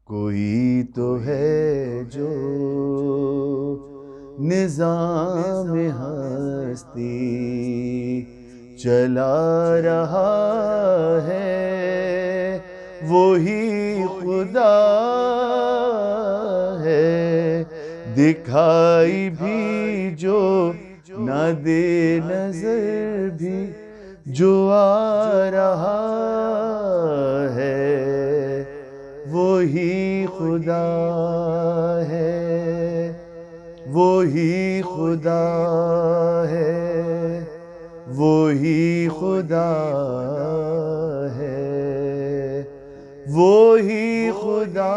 کوئی تو ہے جو نظام ہستی چلا رہا ہے، وہی خدا ہے، دکھائی بھی جو نہ دے نظر بھی جو آ رہا ہے، وہی خدا ہے، وہی خدا ہے، وہی خدا ہے، وہی خدا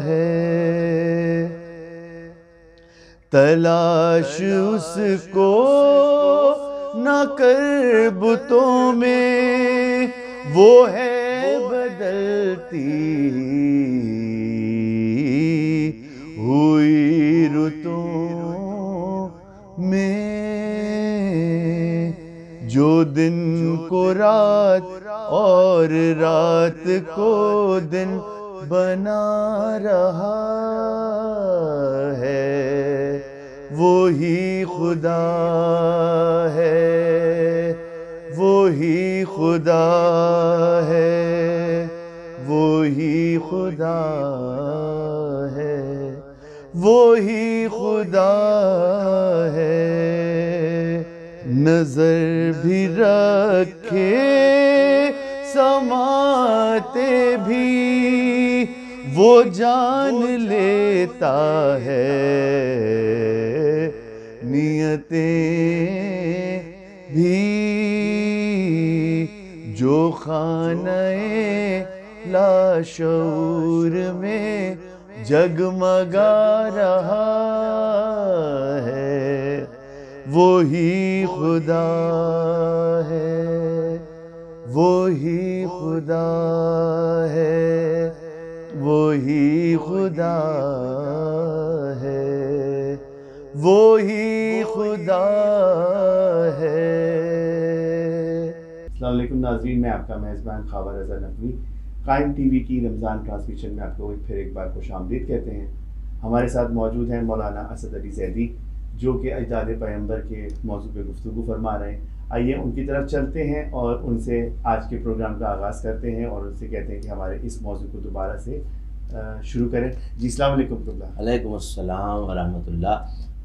ہے۔ تلاش اس کو نہ کر بتوں میں، وہ ہے بدلتی ہوئی رتوں میں، جو دن کو رات اور رات کو دن بنا رہا ہے، وہی خدا ہے، وہی خدا ہے، وہی خدا ہے، وہی خدا ہے۔ نظر بھی رکھے سماتے بھی وہ جان لیتا ہے، نیتیں بھی جو خانہ لاشعور میں جگمگا رہا ہے، وہی خدا ہے، وہی خدا ہے، وہی خدا ہے، وہی خدا ہے۔ السلام علیکم ناظرین، میں آپ کا میزبان خاور رضا نقوی قائم ٹی وی کی رمضان ٹرانسمیشن میں آپ کو پھر ایک بار خوش آمدید کہتے ہیں۔ ہمارے ساتھ موجود ہیں مولانا اسد علی زیدی، جو کہ اجداد پیغمبر کے موضوع پہ گفتگو فرما رہے ہیں۔ آئیے ان کی طرف چلتے ہیں اور ان سے آج کے پروگرام کا آغاز کرتے ہیں اور ان سے کہتے ہیں کہ ہمارے اس موضوع کو دوبارہ سے شروع کریں۔ جی السلام علیکم۔ علیکم السلام ورحمۃ اللہ۔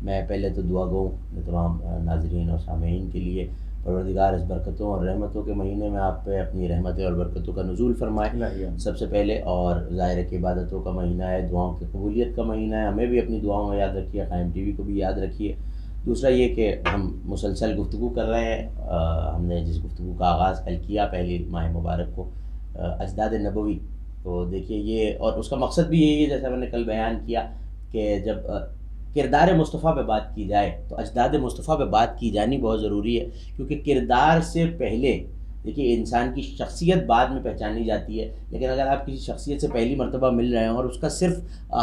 میں پہلے تو دعا گو تمام ناظرین اور سامعین کے لیے، پروردگار اس برکتوں اور رحمتوں کے مہینے میں آپ پہ اپنی رحمتیں اور برکتوں کا نزول فرمائے سب سے پہلے، اور ظاہر ہے کہ عبادتوں کا مہینہ ہے، دعاؤں کی قبولیت کا مہینہ ہے، ہمیں بھی اپنی دعاؤں میں یاد رکھیے، قائم ٹی وی کو بھی یاد رکھیے۔ دوسرا یہ کہ ہم مسلسل گفتگو کر رہے ہیں، ہم نے جس گفتگو کا آغاز کل کیا پہلی ماہ مبارک کو، اجداد نبوی، تو دیکھیے یہ، اور اس کا مقصد بھی یہی ہے جیسا میں نے کل بیان کیا کہ جب کردار مصطفیٰ پہ بات کی جائے تو اجداد مصطفیٰ پہ بات کی جانی بہت ضروری ہے، کیونکہ کردار سے پہلے دیکھیے انسان کی شخصیت بعد میں پہچانی جاتی ہے، لیکن اگر آپ کسی شخصیت سے پہلی مرتبہ مل رہے ہوں اور اس کا صرف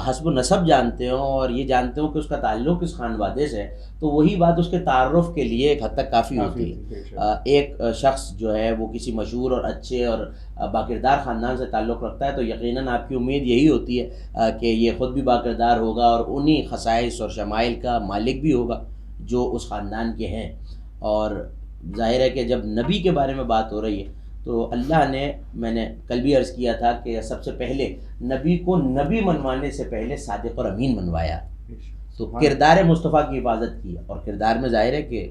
حسب و نسب جانتے ہوں اور یہ جانتے ہوں کہ اس کا تعلق کس خانوادے سے ہے، تو وہی بات اس کے تعارف کے لیے ایک حد تک کافی ہوتی ہے۔ ایک شخص جو ہے وہ کسی مشہور اور اچھے اور باکردار خاندان سے تعلق رکھتا ہے تو یقیناً آپ کی امید یہی ہوتی ہے کہ یہ خود بھی باکردار ہوگا اور انہی خصائص اور شمائل کا مالک بھی ہوگا جو اس خاندان کے ہیں۔ اور ظاہر ہے کہ جب نبی کے بارے میں بات ہو رہی ہے تو اللہ نے، میں نے کل بھی عرض کیا تھا کہ سب سے پہلے نبی کو نبی منوانے سے پہلے صادق اور امین منوایا، تو کردار مصطفیٰ کی حفاظت کی، اور کردار میں ظاہر ہے کہ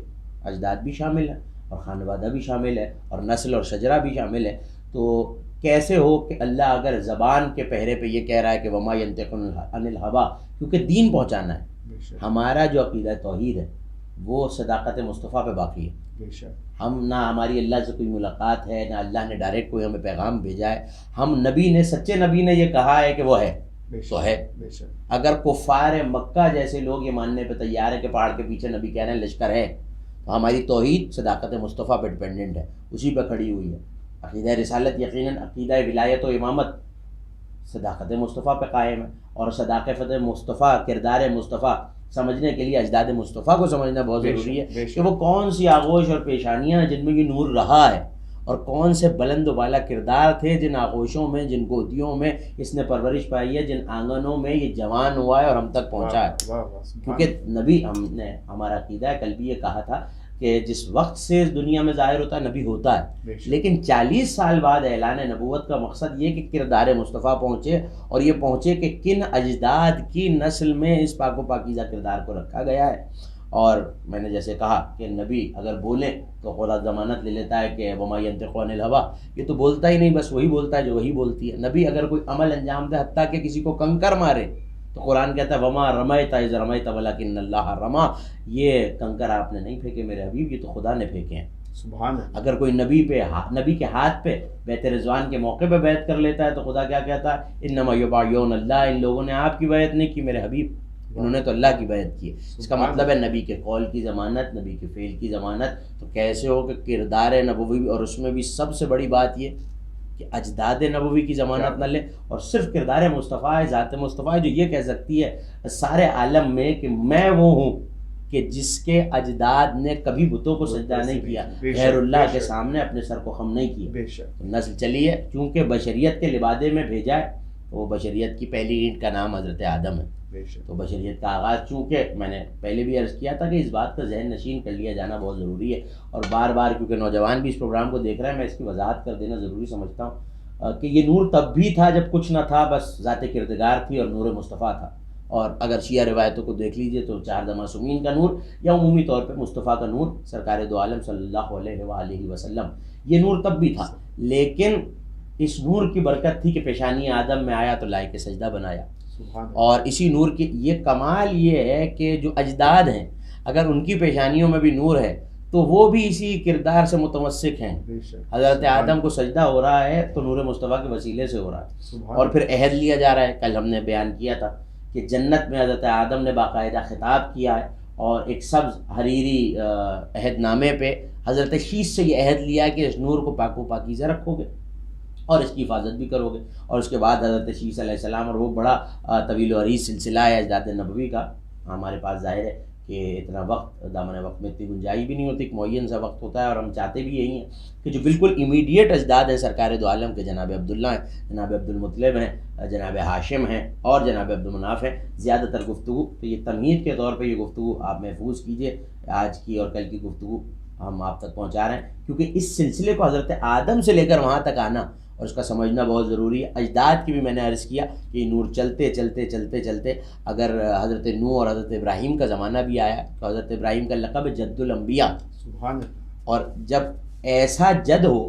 اجداد بھی شامل ہیں اور خانوادہ بھی شامل ہے اور نسل اور شجرہ بھی شامل ہے۔ تو کیسے ہو کہ اللہ اگر زبان کے پہرے پہ یہ کہہ رہا ہے کہ وما ینطق عن الہویٰ، کیونکہ دین پہنچانا ہے، ہمارا جو عقیدہ توحید ہے وہ صداقت مصطفیٰ پہ باقی ہے۔ ہم نہ ہماری اللہ سے کوئی ملاقات ہے، نہ اللہ نے ڈائریکٹ کوئی ہمیں پیغام بھیجا ہے، ہم نبی نے، سچے نبی نے یہ کہا ہے کہ وہ ہے تو ہے۔ اگر کفار مکہ جیسے لوگ یہ ماننے پہ تیار ہیں کہ پہاڑ کے پیچھے نبی کہہ رہے ہیں لشکر ہے، تو ہماری توحید صداقت مصطفیٰ پہ ڈپینڈنٹ ہے، اسی پہ کھڑی ہوئی ہے۔ عقیدہ رسالت یقیناً عقیدہ ولایت و امامت صداقت مصطفیٰ پہ قائم ہے، اور صداقت مصطفیٰ، کردار مصطفیٰ سمجھنے کے لیے اجداد مصطفیٰ کو سمجھنا بہت ضروری ہے کہ وہ کون سی آغوش اور پیشانیاں ہیں جن میں یہ نور رہا ہے اور کون سے بلند و بالا کردار تھے جن آغوشوں میں، جن گودیوں میں اس نے پرورش پائی ہے، جن آنگنوں میں یہ جوان ہوا ہے اور ہم تک پہنچا ہے. کیونکہ نبی، ہم نے ہمارا عقیدہ ہے، کل بھی یہ کہا تھا کہ جس وقت سے اس دنیا میں ظاہر ہوتا ہے نبی ہوتا ہے، لیکن 40 سال بعد اعلان نبوت کا مقصد یہ کہ کردار مصطفیٰ پہنچے، اور یہ پہنچے کہ کن اجداد کی نسل میں اس پاک و پاکیزہ کردار کو رکھا گیا ہے. اور میں نے جیسے کہا کہ نبی اگر بولیں تو خدا ضمانت لے لیتا ہے کہ وما ینطق عن الہویٰ، یہ تو بولتا ہی نہیں، بس وہی بولتا ہے جو وہی بولتی ہے. نبی اگر کوئی عمل انجام دے، حتیٰ کہ کسی کو کنکر مارے، تو قرآن کہتا ہے وما رمیت اذ رمیت ولکن اللہ رمی، یہ کنکر آپ نے نہیں پھینکے میرے حبیب، یہ تو خدا نے پھینکے ہیں. سبحان اللہ. اگر کوئی نبی کے ہاتھ پہ بیعت رضوان کے موقع پہ بیعت کر لیتا ہے تو خدا کیا کہتا ہے؟ انما یبایعون اللہ، ان لوگوں نے آپ کی بیعت نہیں کی میرے حبیب، انہوں نے تو اللہ کی بیعت کی ہے. اس کا مطلب ہے نبی کے قول کی ضمانت، نبی کے فعل کی ضمانت. تو کیسے ہو کہ کردار نبوی، اور اس میں بھی سب سے بڑی بات یہ کہ اجداد نبوی کی ضمانت نہ لے، اور صرف کردار مصطفیٰ ہے، ذات مصطفیٰ ہے جو یہ کہہ سکتی ہے سارے عالم میں کہ میں وہ ہوں کہ جس کے اجداد نے کبھی بتوں کو سجدہ نہیں کیا، غیر اللہ کے سامنے اپنے سر کو خم نہیں کیا. نسل چلی ہے، چونکہ بشریت کے لبادے میں بھیجا ہے، تو وہ بشریت کی پہلی اینٹ کا نام حضرت آدم ہے. تو بشریت کا آغاز، چونکہ میں نے پہلے بھی عرض کیا تھا کہ اس بات کا ذہن نشین کر لیا جانا بہت ضروری ہے، اور بار بار کیونکہ نوجوان بھی اس پروگرام کو دیکھ رہے ہیں، میں اس کی وضاحت کر دینا ضروری سمجھتا ہوں کہ یہ نور تب بھی تھا جب کچھ نہ تھا، بس ذات کردگار تھی اور نور مصطفیٰ تھا. اور اگر شیعہ روایتوں کو دیکھ لیجئے تو 4 معصومین کا نور، یا عمومی طور پہ مصطفیٰ کا نور، سرکار دو عالم صلی اللہ علیہ وآلہ وسلم، یہ نور تب بھی تھا. لیکن اس نور کی برکت تھی کہ پیشانی آدم میں آیا تو لائق سجدہ بنایا. اور اسی نور کی یہ کمال یہ ہے کہ جو اجداد ہیں اگر ان کی پیشانیوں میں بھی نور ہے تو وہ بھی اسی کردار سے متمسک ہیں. حضرت آدم کو سجدہ ہو رہا ہے تو نور مصطفیٰ کے وسیلے سے ہو رہا ہے. اور پھر عہد لیا جا رہا ہے، کل ہم نے بیان کیا تھا کہ جنت میں حضرت آدم نے باقاعدہ خطاب کیا ہے، اور ایک سبز حریری عہد نامے پہ حضرت شیش سے یہ عہد لیا کہ اس نور کو پاک و پاکیزہ رکھو گے اور اس کی حفاظت بھی کرو گے. اور اس کے بعد حضرت شیش علیہ السلام، اور وہ بڑا طویل و عریض سلسلہ ہے اجداد نبوی کا. ہمارے پاس ظاہر ہے کہ اتنا وقت، دامن وقت میں اتنی گنجائش بھی نہیں ہوتی، ایک معین سا وقت ہوتا ہے، اور ہم چاہتے بھی یہی ہیں کہ جو بالکل امیڈیٹ اجداد ہیں سرکار دو عالم کے، جناب عبداللہ ہیں، جناب عبد المطلب ہیں، جناب ہاشم ہیں اور جناب عبد المناف ہیں. زیادہ تر گفتگو تو یہ تمہید کے طور پہ یہ گفتگو آپ محفوظ کیجئے، آج کی اور کل کی گفتگو ہم آپ تک پہنچا رہے ہیں، کیونکہ اس سلسلے کو حضرت آدم سے لے کر وہاں تک آنا اور اس کا سمجھنا بہت ضروری ہے. اجداد کی بھی میں نے عرض کیا کہ یہ نور چلتے چلتے چلتے چلتے اگر حضرت نوح اور حضرت ابراہیم کا زمانہ بھی آیا تو حضرت ابراہیم کا لقب ہے جد الانبیاء. اور جب ایسا جد ہو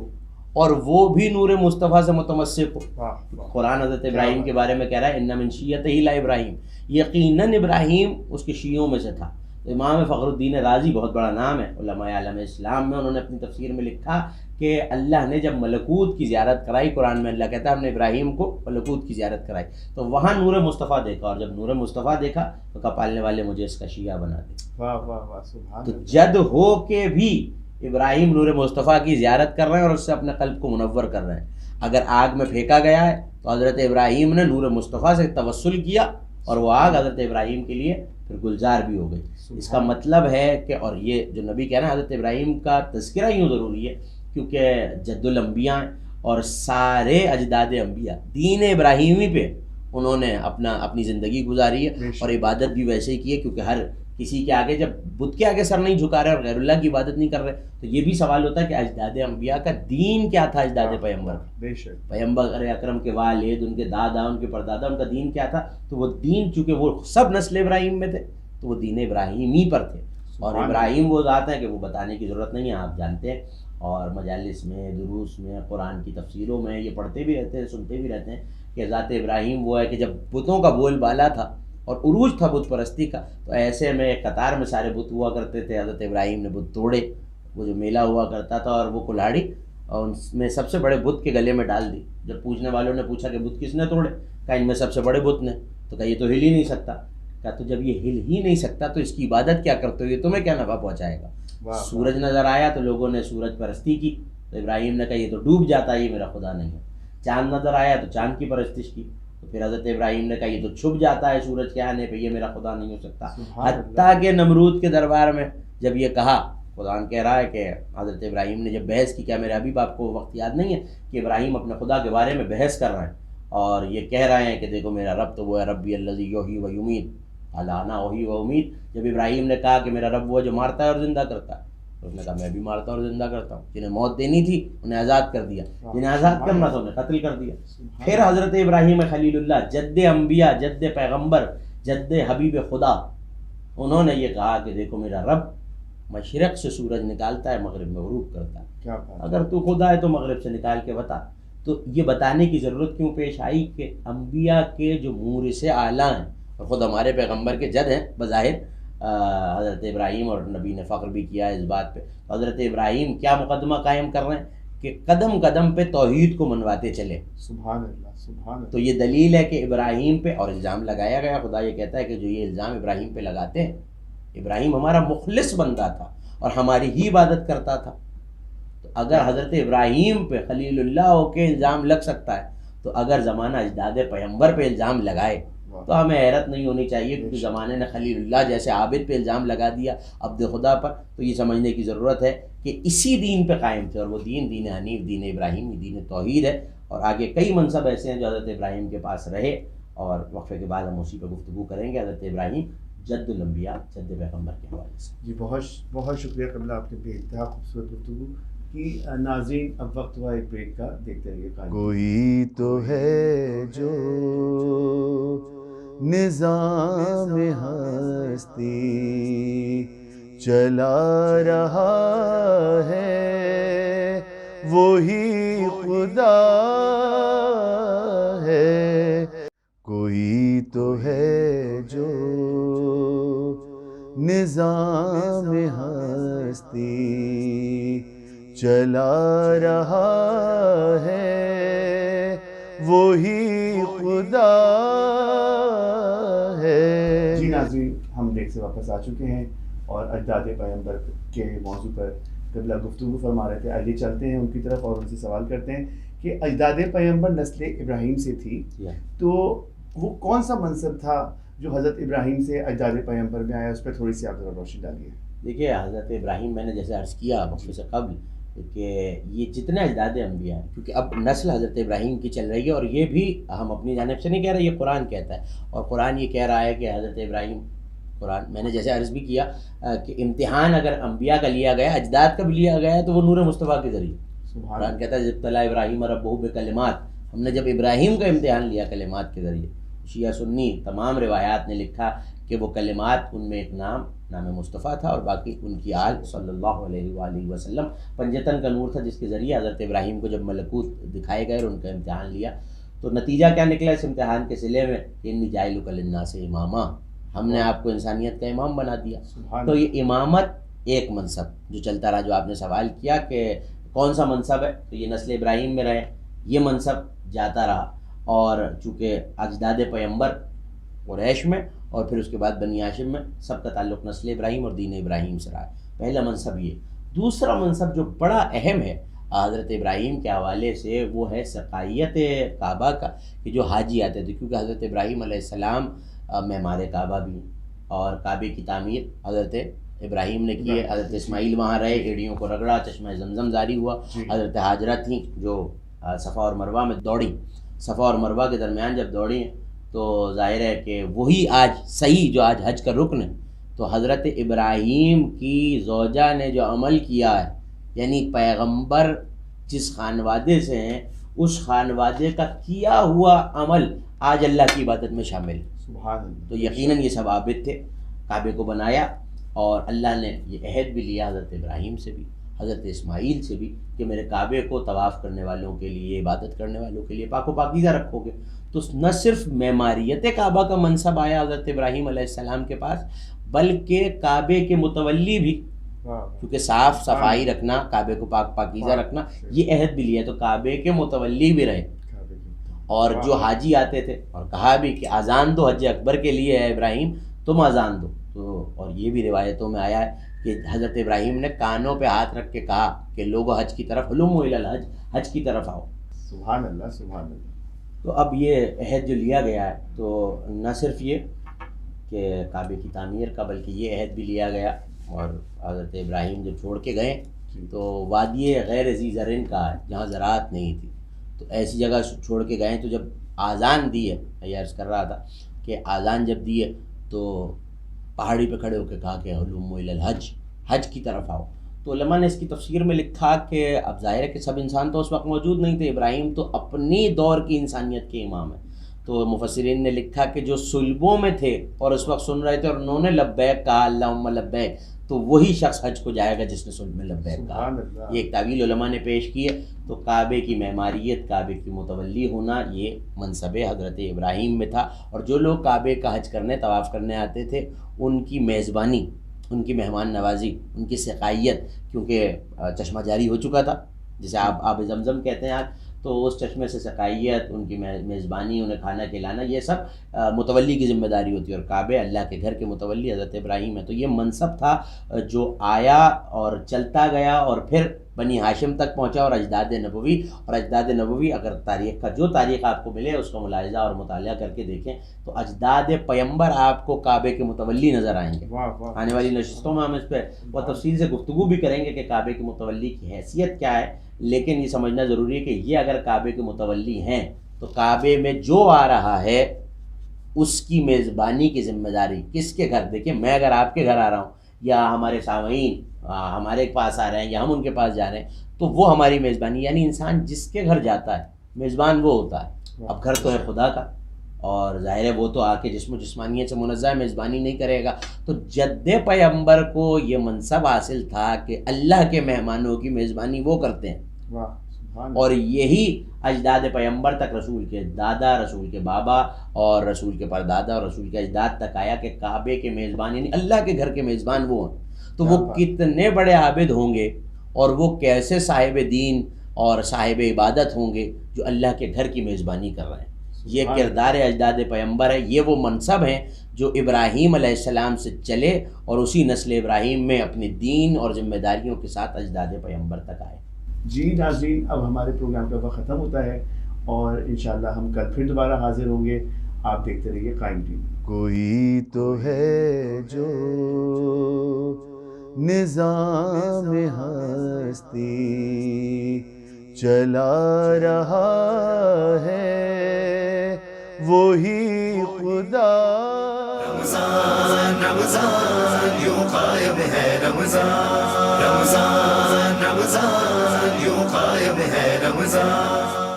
اور وہ بھی نور مصطفیٰ سے متمسک ہو، قرآن حضرت ابراہیم کے بارے میں کہہ رہا ہے ان من شیعتہ لا ابراہیم، یقیناً ابراہیم اس کے شیعوں میں سے تھا. امام فخر الدین رازی بہت بڑا نام ہے علماء عالم اسلام میں، انہوں نے اپنی تفسیر میں لکھا کہ اللہ نے جب ملکوت کی زیارت کرائی، قرآن میں اللہ کہتا ہے ہم نے ابراہیم کو ملکوت کی زیارت کرائی تو وہاں نور مصطفیٰ دیکھا، اور جب نور مصطفیٰ دیکھا تو کہا پالنے والے مجھے اس کا شیعہ بنا دے. تو جد ہو کے بھی ابراہیم نور مصطفیٰ کی زیارت کر رہے ہیں اور اس سے اپنے قلب کو منور کر رہے ہیں. اگر آگ میں پھینکا گیا ہے تو حضرت ابراہیم نے نور مصطفیٰ سے توسل کیا اور وہ آگ حضرت ابراہیم کے لیے پھر گلزار بھی ہو گئی. اس کا مطلب ہے کہ، اور یہ جو نبی کہہ رہے ہیں حضرت ابراہیم کا تذکرہ یوں ضروری ہے کیونکہ جد الانبیاء ہیں اور سارے اجداد انبیاء دین ابراہیمی پہ انہوں نے اپنی زندگی گزاری ہے اور عبادت بھی ویسے ہی کی ہے. کیونکہ ہر کسی کے آگے جب بت کے آگے سر نہیں جھکا رہے اور غیر اللہ کی عبادت نہیں کر رہے تو یہ بھی سوال ہوتا ہے کہ اجداد انبیاء کا دین کیا تھا. اجداد پیغمبر، پیغمبر اکرم کے والد، ان کے دادا، ان کے پردادا، ان کا دین کیا تھا؟ تو وہ دین، چونکہ وہ سب نسل ابراہیم میں تھے تو وہ دین ابراہیمی پر تھے. اور ابراہیم وہ ذات ہے کہ وہ بتانے کی ضرورت نہیں ہے، آپ جانتے ہیں، اور مجالس میں، دروس میں، قرآن کی تفسیروں میں یہ پڑھتے بھی رہتے ہیں، سنتے بھی رہتے ہیں کہ ذات ابراہیم وہ ہے کہ جب بتوں کا بول بالا تھا اور عروج تھا بت پرستی کا تو ایسے میں قطار میں سارے بت ہوا کرتے تھے. حضرت ابراہیم نے بت توڑے، وہ جو میلہ ہوا کرتا تھا اور وہ کلاڑی اور اس میں سب سے بڑے بت کے گلے میں ڈال دی. جب پوچھنے والوں نے پوچھا کہ بت کس نے توڑے، کہا ان میں سب سے بڑے بت نے. تو کہا یہ تو ہل ہی نہیں سکتا. کہا تو جب یہ ہل ہی نہیں سکتا تو اس کی عبادت کیا کرتے ہو، یہ تمہیں کیا نفع پہنچائے گا؟ سورج نظر آیا تو لوگوں نے سورج پرستی کی تو ابراہیم نے کہا یہ تو ڈوب جاتا ہے، یہ میرا خدا نہیں ہے. چاند نظر آیا تو چاند کی پرستش کی تو پھر حضرت ابراہیم نے کہا یہ تو چھپ جاتا ہے سورج کے آنے پہ، یہ میرا خدا نہیں ہو سکتا. حتیٰ کہ نمرود کے دربار میں جب یہ کہا قرآن کہہ رہا ہے کہ حضرت ابراہیم نے جب بحث کی، کیا میرے حبیب آپ کو وقت یاد نہیں ہے کہ ابراہیم اپنے خدا کے بارے میں بحث کر رہے ہیں اور یہ کہہ رہے ہیں کہ دیکھو میرا رب تو وہ ہے ربی الذی یحیی و یمیت الا احیی و امیت. جب ابراہیم نے کہا کہ میرا رب وہ جو مارتا ہے اور زندہ کرتا ہے، تو اس نے کہا میں بھی مارتا اور زندہ کرتا ہوں. جنہیں موت دینی تھی انہیں آزاد کر دیا، جنہیں آزاد کرنا تھا انہیں قتل کر دیا. پھر حضرت ابراہیم خلیل اللہ، جد انبیاء، جد پیغمبر، جد حبیب خدا، انہوں نے یہ کہا کہ دیکھو میرا رب مشرق سے سورج نکالتا ہے، مغرب میں غروب کرتا ہے. اگر تو خدا ہے تو مغرب سے نکال کے بتا. تو یہ بتانے کی ضرورت کیوں پیش آئی کہ انبیاء کے جو مورث اعلیٰ ہیں، اور خود ہمارے پیغمبر کے جد ہیں بظاہر حضرت ابراہیم، اور نبی نے فخر بھی کیا ہے اس بات پہ. حضرت ابراہیم کیا مقدمہ قائم کر رہے ہیں کہ قدم قدم پہ توحید کو منواتے چلے. سبحان اللہ، سبحان اللہ. تو یہ دلیل ہے کہ ابراہیم پہ اور الزام لگایا گیا. خدا یہ کہتا ہے کہ جو یہ الزام ابراہیم پہ لگاتے ہیں، ابراہیم ہمارا مخلص بندہ تھا اور ہماری ہی عبادت کرتا تھا. تو اگر حضرت ابراہیم پہ خلیل اللہ ہو کے الزام لگ سکتا ہے، تو اگر زمانہ اجداد پیغمبر پہ الزام لگائے تو ہمیں حیرت نہیں ہونی چاہیے، کیونکہ زمانے نے خلیل اللہ جیسے عابد پہ الزام لگا دیا، عبد خدا پر. تو یہ سمجھنے کی ضرورت ہے کہ اسی دین پہ قائم تھے، اور وہ دین حنیف، دین ابراہیمی، دین توحید ہے. اور آگے کئی منصب ایسے ہیں جو حضرت ابراہیم کے پاس رہے، اور وقفے کے بعد ہم اسی پہ گفتگو کریں گے. حضرت ابراہیم جد الانبیاء، جد پیغمبر کے حوالے سے. جی بہت بہت شکریہ قبلہ، آپ نے بے انتہا خوبصورت گفتگو کی. ناظرین اب وقت ہوا ایک بریک کا، دیکھتے رہیے. کوئی تو ہے جو نظام ہستی چلا رہا ہے، وہی خدا ہے. کوئی تو ہے جو نظام ہستی چلا رہا ہے، وہی خدا ہے. جی ناظرین، ہم بریک سے واپس آ چکے ہیں اور اجداد پیغمبر کے موضوع پر قبلہ گفتگو فرما رہے تھے. آئیے چلتے ہیں ان کی طرف اور ان سے سوال کرتے ہیں کہ اجداد پیغمبر نسل ابراہیم سے تھی، تو وہ کون سا منصب تھا جو حضرت ابراہیم سے اجداد پیغمبر میں آیا؟ اس پہ تھوڑی سی آپ ذرا روشنی ڈالیے. دیکھیے حضرت ابراہیم، میں نے جیسے عرض کیا وقفے سے قبل کہ یہ جتنے اجداد انبیاء ہیں، کیونکہ اب نسل حضرت ابراہیم کی چل رہی ہے، اور یہ بھی ہم اپنی جانب سے نہیں کہہ رہے، یہ قرآن کہتا ہے. اور قرآن یہ کہہ رہا ہے کہ حضرت ابراہیم، قرآن میں نے جیسے عرض بھی کیا کہ امتحان اگر انبیاء کا لیا گیا، اجداد کا بھی لیا گیا ہے، تو وہ نور مصطفیٰ کے ذریعے. قرآن کہتا ہے ابتلا ابراہیم ربہ بکلمات، ہم نے جب ابراہیم کا امتحان لیا کلمات کے ذریعے. شیعہ سنی تمام روایات نے لکھا کہ وہ کلمات، ان میں ایک نام مصطفیٰ تھا، اور باقی ان کی آل صلی اللہ علیہ وآلہ وسلم. پنجتن کا نور تھا جس کے ذریعے حضرت ابراہیم کو جب ملکوت دکھائے گئے اور ان کا امتحان لیا، تو نتیجہ کیا نکلا اس امتحان کے صلے میں؟ انی جاعلک للناس اماما، ہم نے آپ کو انسانیت کا امام بنا دیا. تو یہ امامت ایک منصب جو چلتا رہا، جو آپ نے سوال کیا کہ کون سا منصب ہے، تو یہ نسل ابراہیم میں رہے، یہ منصب جاتا رہا. اور چونکہ اجداد پیغمبر قریش میں اور پھر اس کے بعد بنی ہاشم میں، سب کا تعلق نسل ابراہیم اور دین ابراہیم سے رہا ہے. پہلا منصب یہ. دوسرا منصب جو بڑا اہم ہے حضرت ابراہیم کے حوالے سے، وہ ہے سقائیت کعبہ کا، کہ جو حاجی آتے تھے، کیونکہ حضرت ابراہیم علیہ السلام معمار کعبہ بھی ہیں، اور کعبے کی تعمیر حضرت ابراہیم نے کی ہے. حضرت اسماعیل وہاں رہے، ایڑیوں کو رگڑا، چشمہ زمزم جاری ہوا. حضرت ہاجرہ تھیں جو صفا اور مروہ میں دوڑیں، صفا اور مروہ کے درمیان جب دوڑی ہیں، تو ظاہر ہے کہ وہی آج صحیح جو آج حج کا رکن ہے. تو حضرت ابراہیم کی زوجہ نے جو عمل کیا ہے، یعنی پیغمبر جس خانوادے سے ہیں، اس خانوادے کا کیا ہوا عمل آج اللہ کی عبادت میں شامل ہے. تو یقیناً یہ سب عابد تھے، کعبے کو بنایا، اور اللہ نے یہ عہد بھی لیا حضرت ابراہیم سے بھی، حضرت اسماعیل سے بھی، کہ میرے کعبے کو طواف کرنے والوں کے لیے، عبادت کرنے والوں کے لیے پاک و پاکیزہ رکھو گے. تو نہ صرف معماریت کعبہ کا منصب آیا حضرت ابراہیم علیہ السلام کے پاس، بلکہ کعبے کے متولی بھی، کیونکہ صاف صفائی رکھنا، کعبے کو پاک پاکیزہ رکھنا، یہ عہد بھی لیا. تو کعبے کے متولی بھی رہے، اور جو حاجی آتے تھے، اور کہا بھی کہ اذان دو حج اکبر کے لیے ہے ابراہیم، تم اذان دو. تو اور یہ بھی روایتوں میں آیا ہے کہ حضرت ابراہیم نے کانوں پہ ہاتھ رکھ کے کہا کہ لوگو حج کی طرف، ہلوموا الی الحج، حج کی طرف آؤ. سبحان اللہ، سبحان اللہ. تو اب یہ عہد جو لیا گیا ہے، تو نہ صرف یہ کہ کعبے کی تعمیر کا، بلکہ یہ عہد بھی لیا گیا اور حضرت ابراہیم جب چھوڑ کے گئے جی. تو وادی غیر ذی زرعن کا ہے جہاں زراعت نہیں تھی، تو ایسی جگہ چھوڑ کے گئے. تو جب آذان دی ہے، میں عرض کر رہا تھا کہ آذان جب دی ہے تو پہاڑی پہ کھڑے ہو کے کہا کہ ہلوموا الی الحج، حج کی طرف آؤ. تو علماء نے اس کی تفسیر میں لکھا کہ اب ظاہر ہے کہ سب انسان تو اس وقت موجود نہیں تھے، ابراہیم تو اپنی دور کی انسانیت کے امام ہیں. تو مفسرین نے لکھا کہ جو صلبوں میں تھے اور اس وقت سن رہے تھے اور انہوں نے لبیک کہا اللہم لبیک، تو وہی شخص حج کو جائے گا جس نے صلب میں لبیک کہا. یہ ایک تعویل علماء نے پیش کی ہے. تو کعبے کی معماریت، کعبے کی متولی ہونا، یہ منصب حضرت ابراہیم میں تھا. اور جو لوگ کعبے کا حج کرنے، طواف کرنے آتے تھے، ان کی میزبانی، ان کی مہمان نوازی، ان کی سقائیت، کیونکہ چشمہ جاری ہو چکا تھا جسے آپ آب زمزم کہتے ہیں آج، تو اس چشمے سے سقائیت، ان کی میزبانی، انہیں کھانا کھلانا، یہ سب متولی کی ذمہ داری ہوتی ہے. اور کعبے اللہ کے گھر کے متولی حضرت ابراہیم ہے. تو یہ منصب تھا جو آیا اور چلتا گیا اور پھر بنی ہاشم تک پہنچا. اور اجداد نبوی اگر تاریخ کا جو تاریخ آپ کو ملے اس کا ملاحظہ اور مطالعہ کر کے دیکھیں تو اجداد پیمبر آپ کو کعبے کے متولی نظر آئیں گے. آنے والی نشستوں میں ہم اس پہ بہت تفصیل سے گفتگو بھی کریں گے کہ کعبے کے متولی کی حیثیت کیا ہے. لیکن یہ سمجھنا ضروری ہے کہ یہ اگر کعبے کے متولی ہیں تو کعبے میں جو آ رہا ہے اس کی میزبانی کی ذمہ داری کس کے گھر. دیکھیں میں اگر آپ کے گھر آ رہا ہوں یا ہمارے سامعین ہمارے پاس آ رہے ہیں یا ہم ان کے پاس جا رہے ہیں تو وہ ہماری میزبانی، یعنی انسان جس کے گھر جاتا ہے میزبان وہ ہوتا ہے. اب گھر تو ہے خدا کا اور ظاہر ہے وہ تو آ کے جسم و جسمانیت سے منزہ ہے، میزبانی نہیں کرے گا. تو جد پیمبر کو یہ منصب حاصل تھا کہ اللہ کے مہمانوں کی میزبانی وہ کرتے ہیں. اور یہی اجداد پیمبر تک رسول کے دادا، رسول کے بابا اور رسول کے پردادا اور رسول کے اجداد تک آیا کہ کعبے کے میزبان، یعنی اللہ کے گھر کے میزبان وہ ہیں. تو وہ کتنے بڑے عابد ہوں گے اور وہ کیسے صاحب دین اور صاحب عبادت ہوں گے جو اللہ کے گھر کی میزبانی کر رہے ہیں. یہ کردار اجداد پیمبر ہے. یہ وہ منصب ہیں جو ابراہیم علیہ السلام سے چلے اور اسی نسل ابراہیم میں اپنے دین اور ذمہ داریوں کے ساتھ اجداد پیمبر تک آئے. جی ناظرین، اب ہمارے پروگرام کا وقت ختم ہوتا ہے اور انشاءاللہ ہم کل پھر دوبارہ حاضر ہوں گے. آپ دیکھتے رہیے قائم ٹی وی. کوئی تو ہے جو نظام ہستی چلا رہا ہے، وہی خدا. رمضان رمضان یوں قائم ہے، رمضان رمضان رمضان یوں قائم ہے، رمضان.